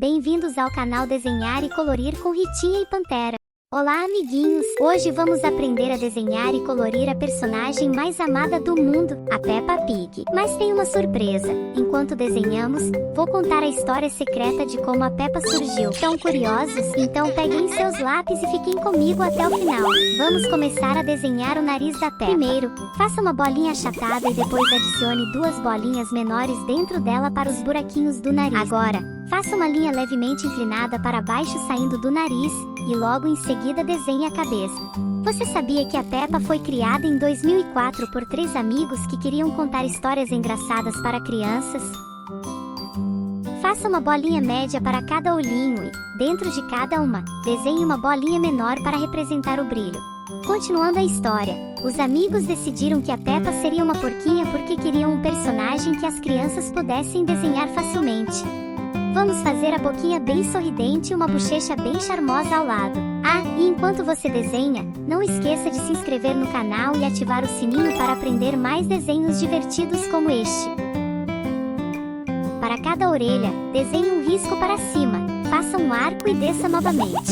Bem-vindos ao canal Desenhar e Colorir com Ritinha e Pantera. Olá, amiguinhos! Hoje vamos aprender a desenhar e colorir a personagem mais amada do mundo, a Peppa Pig. Mas tem uma surpresa. Enquanto desenhamos, vou contar a história secreta de como a Peppa surgiu. Estão curiosos? Então peguem seus lápis e fiquem comigo até o final. Vamos começar a desenhar o nariz da Peppa. Primeiro, faça uma bolinha achatada e depois adicione duas bolinhas menores dentro dela para os buraquinhos do nariz. Agora, faça uma linha levemente inclinada para baixo saindo do nariz, e logo em seguida desenhe a cabeça. Você sabia que a Peppa foi criada em 2004 por 3 amigos que queriam contar histórias engraçadas para crianças? Faça uma bolinha média para cada olhinho e, dentro de cada uma, desenhe uma bolinha menor para representar o brilho. Continuando a história, os amigos decidiram que a Peppa seria uma porquinha porque queriam um personagem que as crianças pudessem desenhar facilmente. Vamos fazer a boquinha bem sorridente e uma bochecha bem charmosa ao lado. Ah, e enquanto você desenha, não esqueça de se inscrever no canal e ativar o sininho para aprender mais desenhos divertidos como este. Para cada orelha, desenhe um risco para cima, faça um arco e desça novamente.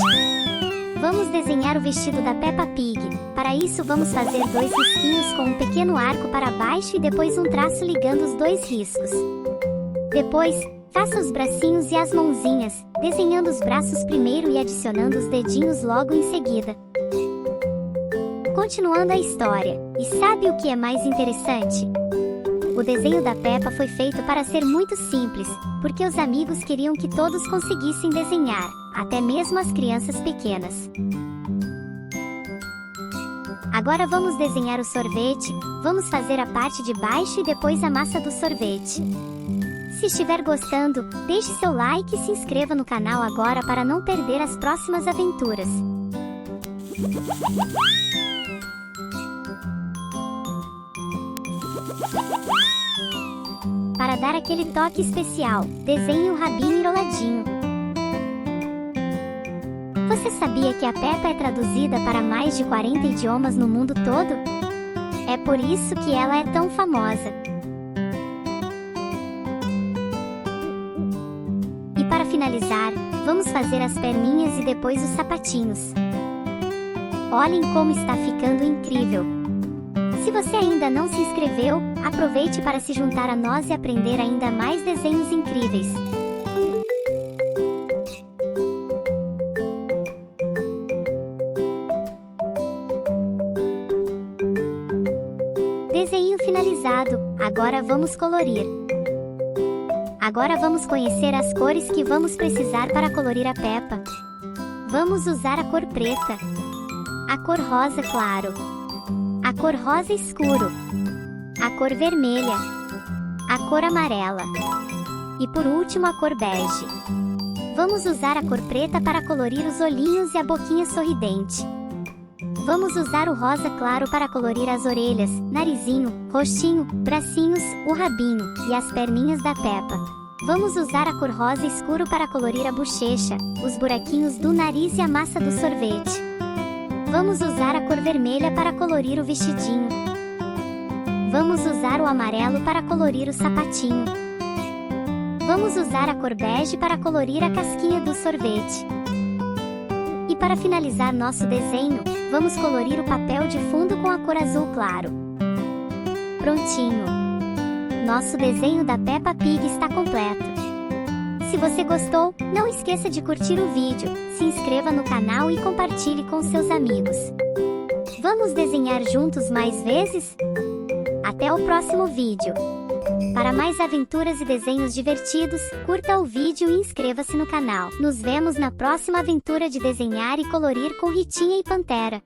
Vamos desenhar o vestido da Peppa Pig. Para isso vamos fazer 2 risquinhos com um pequeno arco para baixo e depois um traço ligando os 2 riscos. Depois, faça os bracinhos e as mãozinhas, desenhando os braços primeiro e adicionando os dedinhos logo em seguida. Continuando a história, e sabe o que é mais interessante? O desenho da Peppa foi feito para ser muito simples, porque os amigos queriam que todos conseguissem desenhar, até mesmo as crianças pequenas. Agora vamos desenhar o sorvete, vamos fazer a parte de baixo e depois a massa do sorvete. Se estiver gostando, deixe seu like e se inscreva no canal agora para não perder as próximas aventuras. Para dar aquele toque especial, desenhe um rabinho enroladinho. Você sabia que a Peppa é traduzida para mais de 40 idiomas no mundo todo? É por isso que ela é tão famosa. Para finalizar, vamos fazer as perninhas e depois os sapatinhos. Olhem como está ficando incrível! Se você ainda não se inscreveu, aproveite para se juntar a nós e aprender ainda mais desenhos incríveis. Desenho finalizado, agora vamos colorir. Agora vamos conhecer as cores que vamos precisar para colorir a Peppa. Vamos usar a cor preta, a cor rosa claro, a cor rosa escuro, a cor vermelha, a cor amarela e por último a cor bege. Vamos usar a cor preta para colorir os olhinhos e a boquinha sorridente. Vamos usar o rosa claro para colorir as orelhas, narizinho, rostinho, bracinhos, o rabinho e as perninhas da Peppa. Vamos usar a cor rosa escuro para colorir a bochecha, os buraquinhos do nariz e a massa do sorvete. Vamos usar a cor vermelha para colorir o vestidinho. Vamos usar o amarelo para colorir o sapatinho. Vamos usar a cor bege para colorir a casquinha do sorvete. E para finalizar nosso desenho, vamos colorir o papel de fundo com a cor azul claro. Prontinho! Nosso desenho da Peppa Pig está completo. Se você gostou, não esqueça de curtir o vídeo, se inscreva no canal e compartilhe com seus amigos. Vamos desenhar juntos mais vezes? Até o próximo vídeo! Para mais aventuras e desenhos divertidos, curta o vídeo e inscreva-se no canal. Nos vemos na próxima aventura de desenhar e colorir com Ritinha e Pantera.